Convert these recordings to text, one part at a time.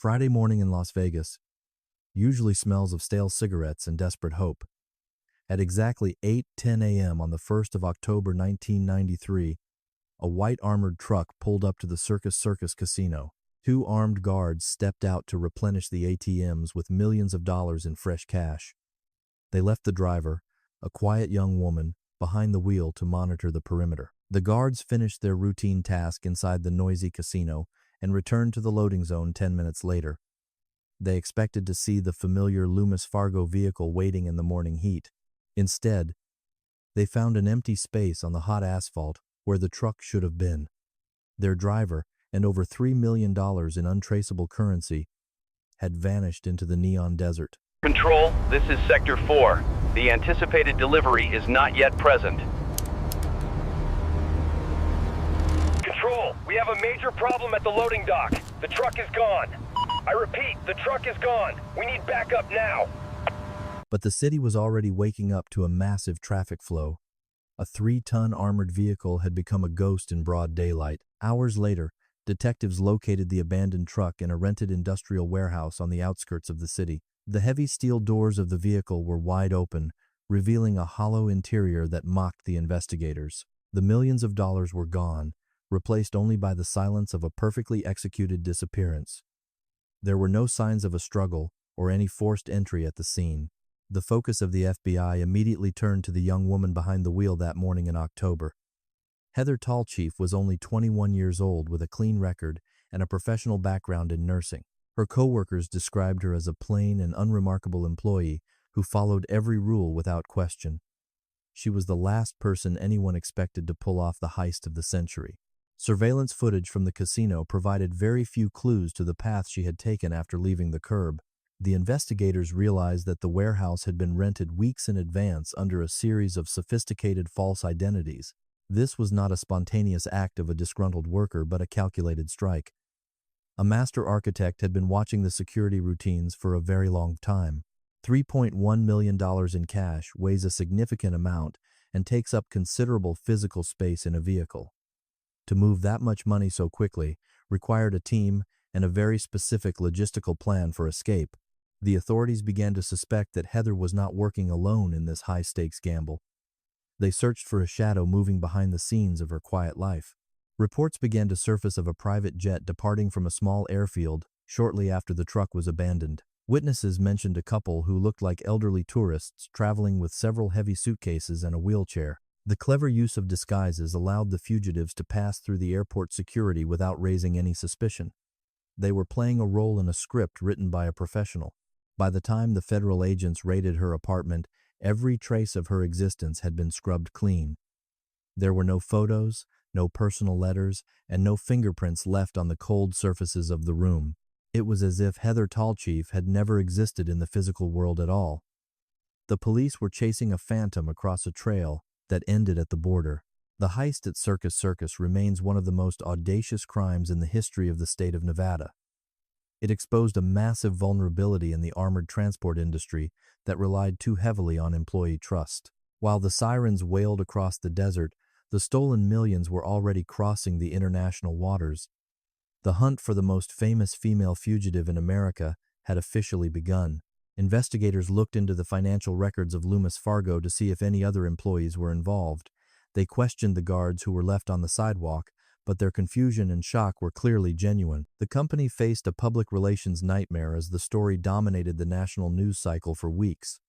Friday morning in Las Vegas usually smells of stale cigarettes and desperate hope. At exactly 8:10 a.m. on the 1st of October 1993, a white armored truck pulled up to the Circus casino. Two armed guards stepped out to replenish the ATMs with millions of dollars in fresh cash. They left the driver, a quiet young woman, behind the wheel to monitor the perimeter. The guards finished their routine task inside the noisy casino and returned to the loading zone 10 minutes later. They expected to see the familiar Loomis Fargo vehicle waiting in the morning heat. Instead, they found an empty space on the hot asphalt where the truck should have been. Their driver, and over $3 million in untraceable currency, had vanished into the neon desert. Control, this is Sector 4. The anticipated delivery is not yet present. Control, we have a major problem at the loading dock. The truck is gone. I repeat, the truck is gone. We need backup now. But the city was already waking up to a massive traffic flow. A 3-ton armored vehicle had become a ghost in broad daylight. Hours later, detectives located the abandoned truck in a rented industrial warehouse on the outskirts of the city. The heavy steel doors of the vehicle were wide open, revealing a hollow interior that mocked the investigators. The millions of dollars were gone, replaced only by the silence of a perfectly executed disappearance. There were no signs of a struggle or any forced entry at the scene. The focus of the FBI immediately turned to the young woman behind the wheel that morning in October. Heather Tallchief was only 21 years old with a clean record and a professional background in nursing. Her coworkers described her as a plain and unremarkable employee who followed every rule without question. She was the last person anyone expected to pull off the heist of the century. Surveillance footage from the casino provided very few clues to the path she had taken after leaving the curb. The investigators realized that the warehouse had been rented weeks in advance under a series of sophisticated false identities. This was not a spontaneous act of a disgruntled worker, but a calculated strike. A master architect had been watching the security routines for a very long time. $3.1 million in cash weighs a significant amount and takes up considerable physical space in a vehicle. To move that much money so quickly required a team and a very specific logistical plan for escape. The authorities began to suspect that Heather was not working alone in this high-stakes gamble. They searched for a shadow moving behind the scenes of her quiet life. Reports began to surface of a private jet departing from a small airfield shortly after the truck was abandoned. Witnesses mentioned a couple who looked like elderly tourists traveling with several heavy suitcases and a wheelchair. The clever use of disguises allowed the fugitives to pass through the airport security without raising any suspicion. They were playing a role in a script written by a professional. By the time the federal agents raided her apartment, every trace of her existence had been scrubbed clean. There were no photos, no personal letters, and no fingerprints left on the cold surfaces of the room. It was as if Heather Tallchief had never existed in the physical world at all. The police were chasing a phantom across a trail that ended at the border. The heist at Circus remains one of the most audacious crimes in the history of the state of Nevada. It exposed a massive vulnerability in the armored transport industry that relied too heavily on employee trust. While the sirens wailed across the desert, the stolen millions were already crossing the international waters. The hunt for the most famous female fugitive in America had officially begun. Investigators looked into the financial records of Loomis Fargo to see if any other employees were involved. They questioned the guards who were left on the sidewalk, but their confusion and shock were clearly genuine. The company faced a public relations nightmare as the story dominated the national news cycle for weeks.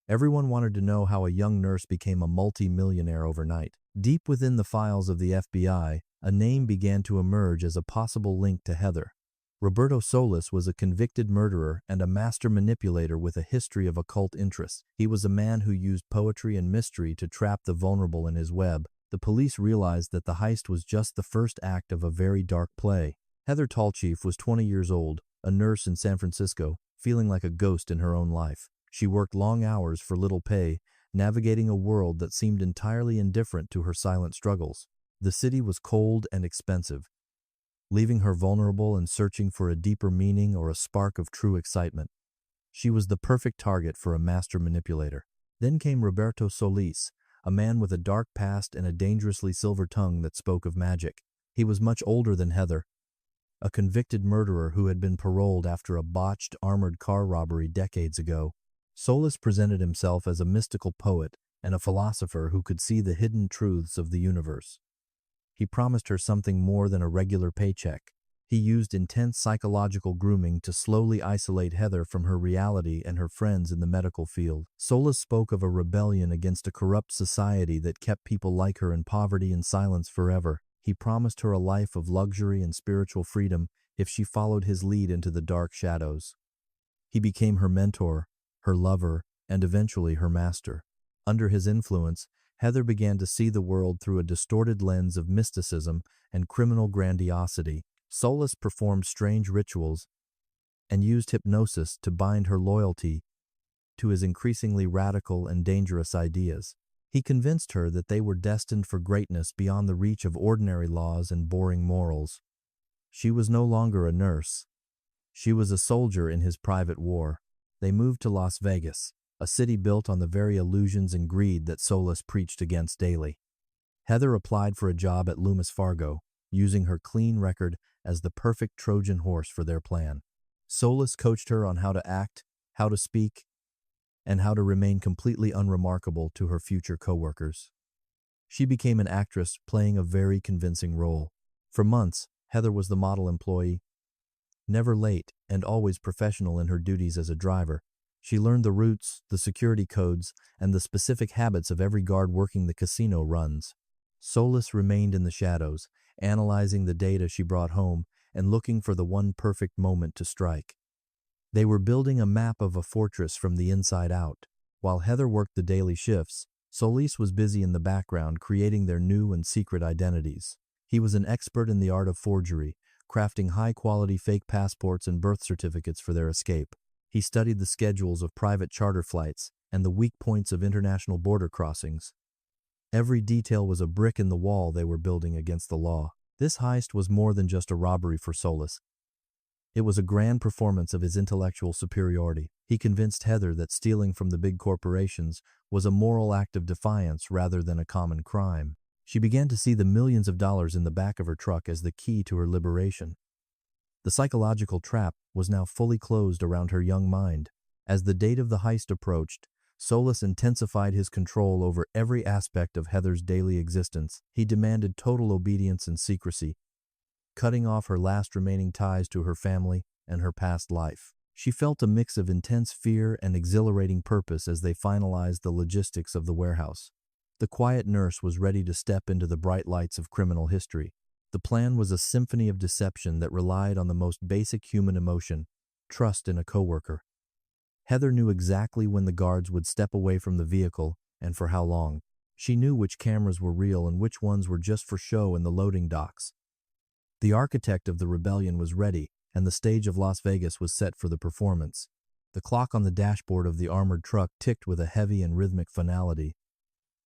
Everyone wanted to know how a young nurse became a multi-millionaire overnight. Deep within the files of the FBI, a name began to emerge as a possible link to Heather. Roberto Solis was a convicted murderer and a master manipulator with a history of occult interests. He was a man who used poetry and mystery to trap the vulnerable in his web. The police realized that the heist was just the first act of a very dark play. Heather Tallchief was 20 years old, a nurse in San Francisco, feeling like a ghost in her own life. She worked long hours for little pay, navigating a world that seemed entirely indifferent to her silent struggles. The city was cold and expensive, leaving her vulnerable and searching for a deeper meaning or a spark of true excitement. She was the perfect target for a master manipulator. Then came Roberto Solis, a man with a dark past and a dangerously silver tongue that spoke of magic. He was much older than Heather, a convicted murderer who had been paroled after a botched armored car robbery decades ago. Solis presented himself as a mystical poet and a philosopher who could see the hidden truths of the universe. He promised her something more than a regular paycheck. He used intense psychological grooming to slowly isolate Heather from her reality and her friends in the medical field. Solis spoke of a rebellion against a corrupt society that kept people like her in poverty and silence forever. He promised her a life of luxury and spiritual freedom if she followed his lead into the dark shadows. He became her mentor, her lover, and eventually her master. Under his influence, Heather began to see the world through a distorted lens of mysticism and criminal grandiosity. Solis performed strange rituals and used hypnosis to bind her loyalty to his increasingly radical and dangerous ideas. He convinced her that they were destined for greatness beyond the reach of ordinary laws and boring morals. She was no longer a nurse. She was a soldier in his private war. They moved to Las Vegas, a city built on the very illusions and greed that Solis preached against daily. Heather applied for a job at Loomis Fargo, using her clean record as the perfect Trojan horse for their plan. Solis coached her on how to act, how to speak, and how to remain completely unremarkable to her future coworkers. She became an actress playing a very convincing role. For months, Heather was the model employee, never late and always professional in her duties as a driver. She learned the routes, the security codes, and the specific habits of every guard working the casino runs. Solis remained in the shadows, analyzing the data she brought home and looking for the one perfect moment to strike. They were building a map of a fortress from the inside out. While Heather worked the daily shifts, Solis was busy in the background creating their new and secret identities. He was an expert in the art of forgery, crafting high-quality fake passports and birth certificates for their escape. He studied the schedules of private charter flights and the weak points of international border crossings. Every detail was a brick in the wall they were building against the law. This heist was more than just a robbery for Solis. It was a grand performance of his intellectual superiority. He convinced Heather that stealing from the big corporations was a moral act of defiance rather than a common crime. She began to see the millions of dollars in the back of her truck as the key to her liberation. The psychological trap was now fully closed around her young mind. As the date of the heist approached, Solis intensified his control over every aspect of Heather's daily existence. He demanded total obedience and secrecy, cutting off her last remaining ties to her family and her past life. She felt a mix of intense fear and exhilarating purpose as they finalized the logistics of the warehouse. The quiet nurse was ready to step into the bright lights of criminal history. The plan was a symphony of deception that relied on the most basic human emotion, trust in a coworker. Heather knew exactly when the guards would step away from the vehicle and for how long. She knew which cameras were real and which ones were just for show in the loading docks. The architect of the rebellion was ready, and the stage of Las Vegas was set for the performance. The clock on the dashboard of the armored truck ticked with a heavy and rhythmic finality.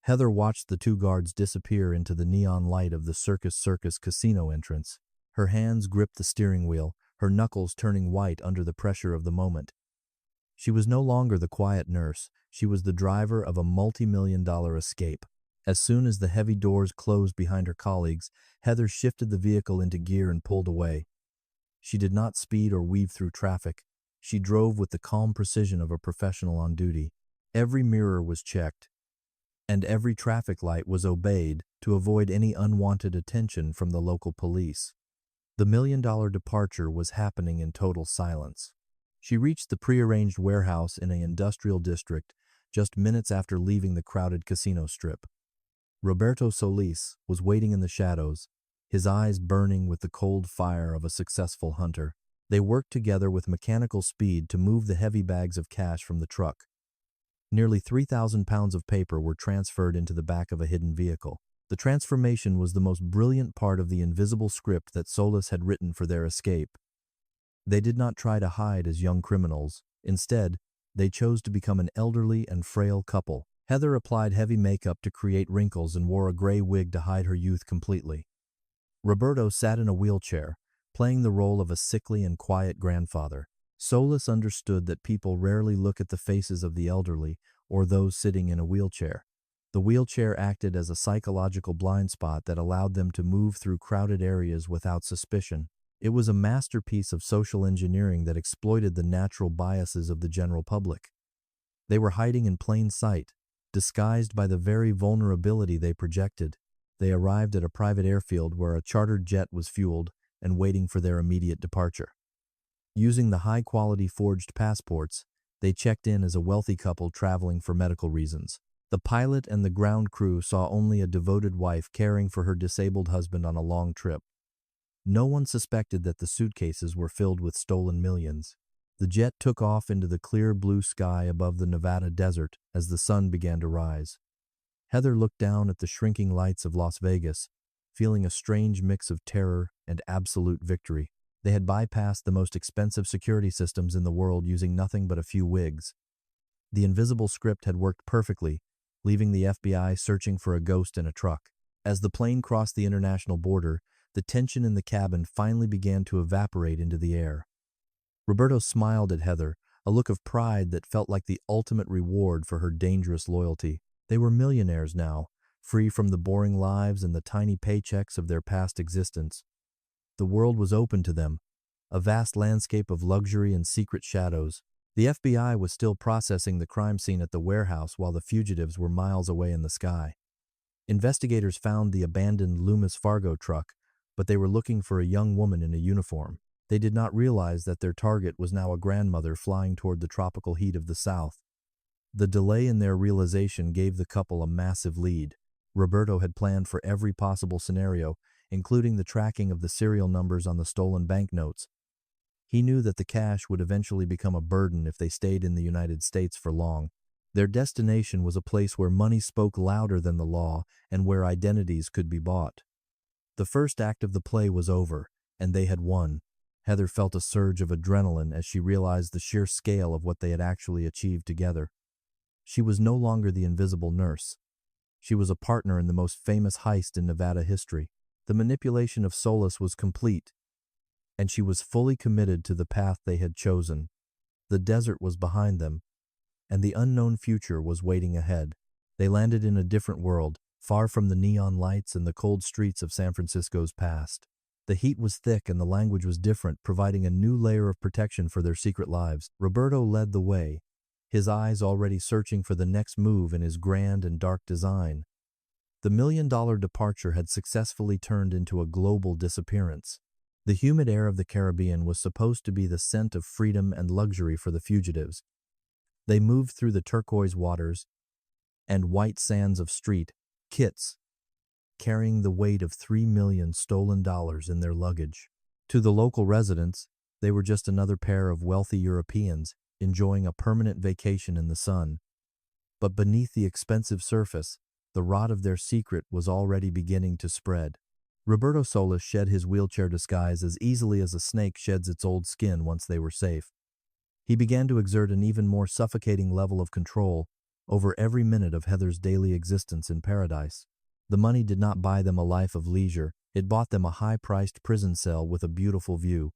Heather watched the two guards disappear into the neon light of the Circus casino entrance. Her hands gripped the steering wheel, her knuckles turning white under the pressure of the moment. She was no longer the quiet nurse. She was the driver of a multi-million-dollar escape. As soon as the heavy doors closed behind her colleagues, Heather shifted the vehicle into gear and pulled away. She did not speed or weave through traffic. She drove with the calm precision of a professional on duty. Every mirror was checked, and every traffic light was obeyed to avoid any unwanted attention from the local police. The million-dollar departure was happening in total silence. She reached the prearranged warehouse in an industrial district just minutes after leaving the crowded casino strip. Roberto Solis was waiting in the shadows, his eyes burning with the cold fire of a successful hunter. They worked together with mechanical speed to move the heavy bags of cash from the truck. Nearly 3,000 pounds of paper were transferred into the back of a hidden vehicle. The transformation was the most brilliant part of the invisible script that Solis had written for their escape. They did not try to hide as young criminals. Instead, they chose to become an elderly and frail couple. Heather applied heavy makeup to create wrinkles and wore a gray wig to hide her youth completely. Roberto sat in a wheelchair, playing the role of a sickly and quiet grandfather. Solis understood that people rarely look at the faces of the elderly or those sitting in a wheelchair. The wheelchair acted as a psychological blind spot that allowed them to move through crowded areas without suspicion. It was a masterpiece of social engineering that exploited the natural biases of the general public. They were hiding in plain sight, disguised by the very vulnerability they projected. They arrived at a private airfield where a chartered jet was fueled and waiting for their immediate departure. Using the high-quality forged passports, they checked in as a wealthy couple traveling for medical reasons. The pilot and the ground crew saw only a devoted wife caring for her disabled husband on a long trip. No one suspected that the suitcases were filled with stolen millions. The jet took off into the clear blue sky above the Nevada desert as the sun began to rise. Heather looked down at the shrinking lights of Las Vegas, feeling a strange mix of terror and absolute victory. They had bypassed the most expensive security systems in the world using nothing but a few wigs. The invisible script had worked perfectly, leaving the FBI searching for a ghost in a truck. As the plane crossed the international border, the tension in the cabin finally began to evaporate into the air. Roberto smiled at Heather, a look of pride that felt like the ultimate reward for her dangerous loyalty. They were millionaires now, free from the boring lives and the tiny paychecks of their past existence. The world was open to them, a vast landscape of luxury and secret shadows. The FBI was still processing the crime scene at the warehouse while the fugitives were miles away in the sky. Investigators found the abandoned Loomis Fargo truck, but they were looking for a young woman in a uniform. They did not realize that their target was now a grandmother flying toward the tropical heat of the South. The delay in their realization gave the couple a massive lead. Roberto had planned for every possible scenario, including the tracking of the serial numbers on the stolen banknotes. He knew that the cash would eventually become a burden if they stayed in the United States for long. Their destination was a place where money spoke louder than the law and where identities could be bought. The first act of the play was over, and they had won. Heather felt a surge of adrenaline as she realized the sheer scale of what they had actually achieved together. She was no longer the invisible nurse. She was a partner in the most famous heist in Nevada history. The manipulation of Solis was complete, and she was fully committed to the path they had chosen. The desert was behind them, and the unknown future was waiting ahead. They landed in a different world, far from the neon lights and the cold streets of San Francisco's past. The heat was thick and the language was different, providing a new layer of protection for their secret lives. Roberto led the way, his eyes already searching for the next move in his grand and dark design. The million-dollar departure had successfully turned into a global disappearance. The humid air of the Caribbean was supposed to be the scent of freedom and luxury for the fugitives. They moved through the turquoise waters and white sands of St. Kitts, carrying the weight of $3 million stolen dollars in their luggage. To the local residents, they were just another pair of wealthy Europeans enjoying a permanent vacation in the sun. But beneath the expensive surface, the rot of their secret was already beginning to spread. Roberto Solis shed his wheelchair disguise as easily as a snake sheds its old skin once they were safe. He began to exert an even more suffocating level of control over every minute of Heather's daily existence in paradise. The money did not buy them a life of leisure, it bought them a high-priced prison cell with a beautiful view.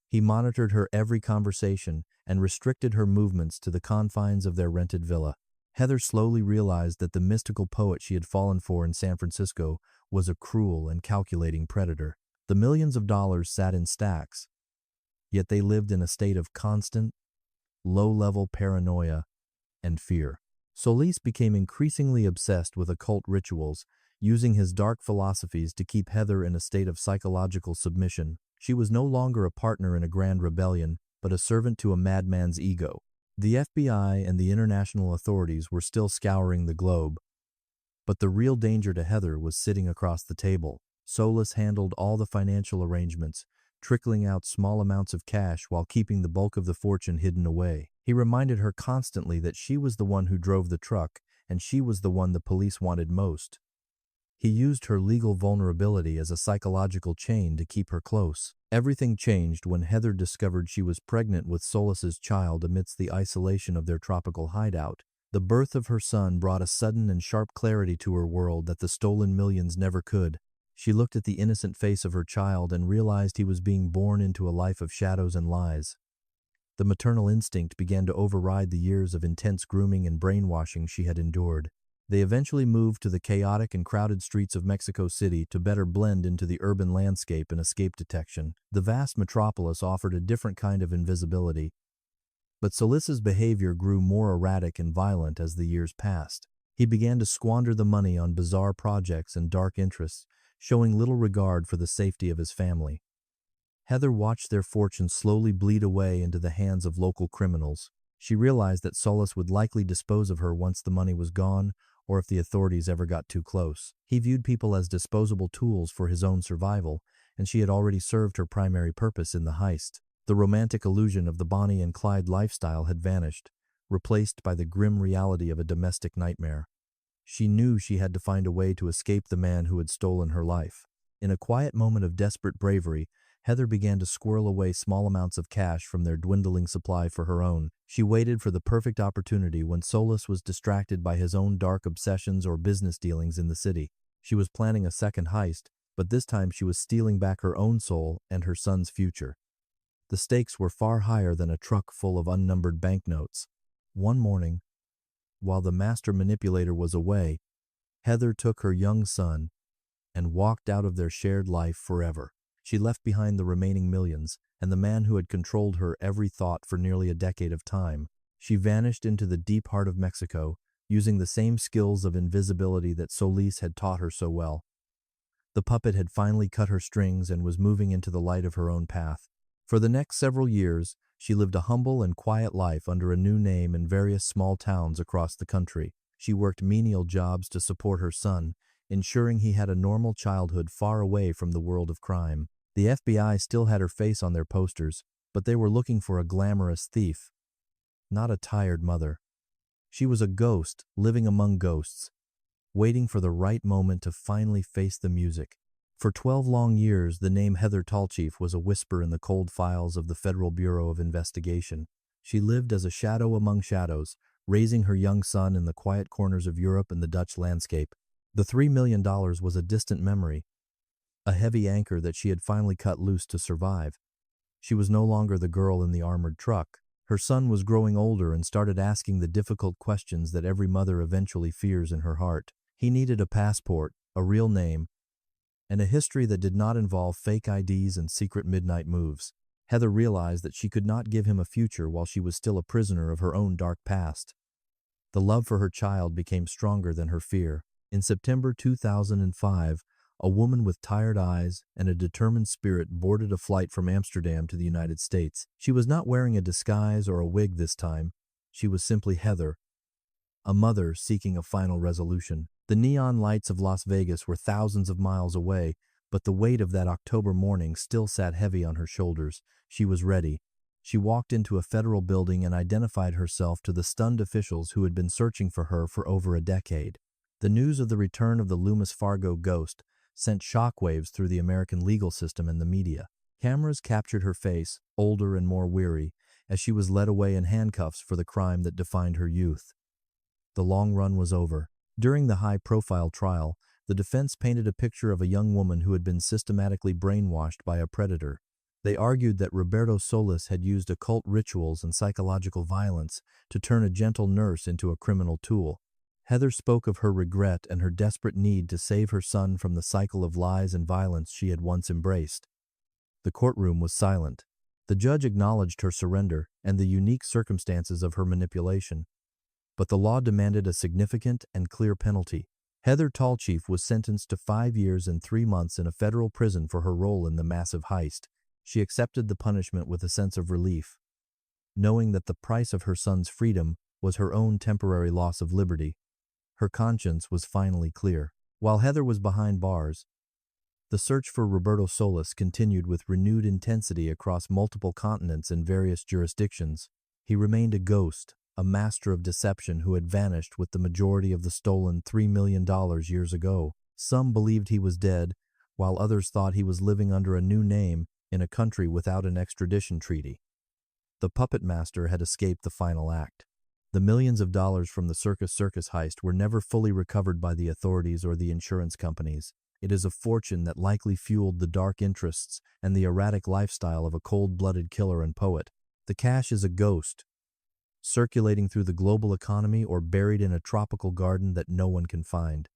He monitored her every conversation and restricted her movements to the confines of their rented villa. Heather slowly realized that the mystical poet she had fallen for in San Francisco was a cruel and calculating predator. The millions of dollars sat in stacks, yet they lived in a state of constant, low-level paranoia and fear. Solis became increasingly obsessed with occult rituals, using his dark philosophies to keep Heather in a state of psychological submission. She was no longer a partner in a grand rebellion, but a servant to a madman's ego. The FBI and the international authorities were still scouring the globe, but the real danger to Heather was sitting across the table. Solis handled all the financial arrangements, trickling out small amounts of cash while keeping the bulk of the fortune hidden away. He reminded her constantly that she was the one who drove the truck, and she was the one the police wanted most. He used her legal vulnerability as a psychological chain to keep her close. Everything changed when Heather discovered she was pregnant with Solis's child amidst the isolation of their tropical hideout. The birth of her son brought a sudden and sharp clarity to her world that the stolen millions never could. She looked at the innocent face of her child and realized he was being born into a life of shadows and lies. The maternal instinct began to override the years of intense grooming and brainwashing she had endured. They eventually moved to the chaotic and crowded streets of Mexico City to better blend into the urban landscape and escape detection. The vast metropolis offered a different kind of invisibility, but Solis's behavior grew more erratic and violent as the years passed. He began to squander the money on bizarre projects and dark interests, showing little regard for the safety of his family. Heather watched their fortunes slowly bleed away into the hands of local criminals. She realized that Solis would likely dispose of her once the money was gone, or if the authorities ever got too close. He viewed people as disposable tools for his own survival, and she had already served her primary purpose in the heist. The romantic illusion of the Bonnie and Clyde lifestyle had vanished, replaced by the grim reality of a domestic nightmare. She knew she had to find a way to escape the man who had stolen her life. In a quiet moment of desperate bravery, Heather began to squirrel away small amounts of cash from their dwindling supply for her own. She waited for the perfect opportunity when Solis was distracted by his own dark obsessions or business dealings in the city. She was planning a second heist, but this time she was stealing back her own soul and her son's future. The stakes were far higher than a truck full of unnumbered banknotes. One morning, while the master manipulator was away, Heather took her young son and walked out of their shared life forever. She left behind the remaining millions and the man who had controlled her every thought for nearly a decade of time. She vanished into the deep heart of Mexico, using the same skills of invisibility that Solis had taught her so well. The puppet had finally cut her strings and was moving into the light of her own path. For the next several years, she lived a humble and quiet life under a new name in various small towns across the country. She worked menial jobs to support her son, ensuring he had a normal childhood far away from the world of crime. The FBI still had her face on their posters, but they were looking for a glamorous thief, not a tired mother. She was a ghost living among ghosts, waiting for the right moment to finally face the music. For 12 long years, the name Heather Tallchief was a whisper in the cold files of the Federal Bureau of Investigation. She lived as a shadow among shadows, raising her young son in the quiet corners of Europe and the Dutch landscape. The $3 million was a distant memory, a heavy anchor that she had finally cut loose to survive. She was no longer the girl in the armored truck. Her son was growing older and started asking the difficult questions that every mother eventually fears in her heart. He needed a passport, a real name, and a history that did not involve fake IDs and secret midnight moves. Heather realized that she could not give him a future while she was still a prisoner of her own dark past. The love for her child became stronger than her fear. In September 2005, a woman with tired eyes and a determined spirit boarded a flight from Amsterdam to the United States. She was not wearing a disguise or a wig this time. She was simply Heather, a mother seeking a final resolution. The neon lights of Las Vegas were thousands of miles away, but the weight of that October morning still sat heavy on her shoulders. She was ready. She walked into a federal building and identified herself to the stunned officials who had been searching for her for over a decade. The news of the return of the Loomis Fargo ghost sent shockwaves through the American legal system and the media. Cameras captured her face, older and more weary, as she was led away in handcuffs for the crime that defined her youth. The long run was over. During the high-profile trial, the defense painted a picture of a young woman who had been systematically brainwashed by a predator. They argued that Roberto Solis had used occult rituals and psychological violence to turn a gentle nurse into a criminal tool. Heather spoke of her regret and her desperate need to save her son from the cycle of lies and violence she had once embraced. The courtroom was silent. The judge acknowledged her surrender and the unique circumstances of her manipulation, but the law demanded a significant and clear penalty. Heather Tallchief was sentenced to 5 years and 3 months in a federal prison for her role in the massive heist. She accepted the punishment with a sense of relief, knowing that the price of her son's freedom was her own temporary loss of liberty. Her conscience was finally clear. While Heather was behind bars, the search for Roberto Solis continued with renewed intensity across multiple continents and various jurisdictions. He remained a ghost, a master of deception who had vanished with the majority of the stolen $3 million years ago. Some believed he was dead, while others thought he was living under a new name in a country without an extradition treaty. The puppet master had escaped the final act. The millions of dollars from the Circus heist were never fully recovered by the authorities or the insurance companies. It is a fortune that likely fueled the dark interests and the erratic lifestyle of a cold-blooded killer and poet. The cash is a ghost, circulating through the global economy or buried in a tropical garden that no one can find.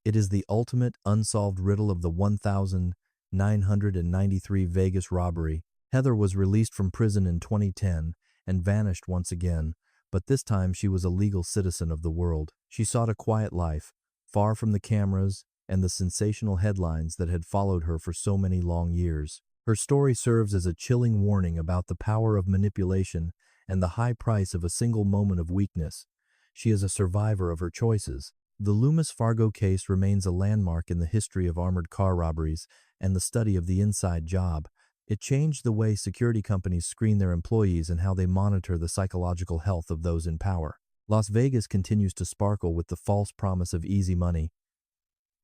It is the ultimate unsolved riddle of the 1993 Vegas robbery. Heather was released from prison in 2010 and vanished once again, but this time she was a legal citizen of the world. She sought a quiet life, far from the cameras and the sensational headlines that had followed her for so many long years. Her story serves as a chilling warning about the power of manipulation and the high price of a single moment of weakness. She is a survivor of her choices. The Loomis Fargo case remains a landmark in the history of armored car robberies and the study of the inside job. It changed the way security companies screen their employees and how they monitor the psychological health of those in power. Las Vegas continues to sparkle with the false promise of easy money.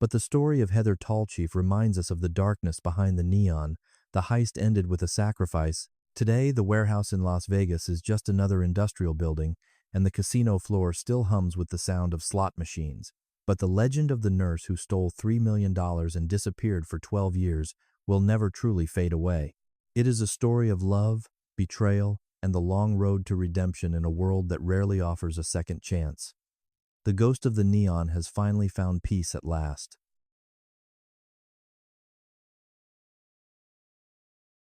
But the story of Heather Tallchief reminds us of the darkness behind the neon. The heist ended with a sacrifice. Today, the warehouse in Las Vegas is just another industrial building, and the casino floor still hums with the sound of slot machines. But the legend of the nurse who stole $3 million and disappeared for 12 years will never truly fade away. It is a story of love, betrayal, and the long road to redemption in a world that rarely offers a second chance. The ghost of the neon has finally found peace at last.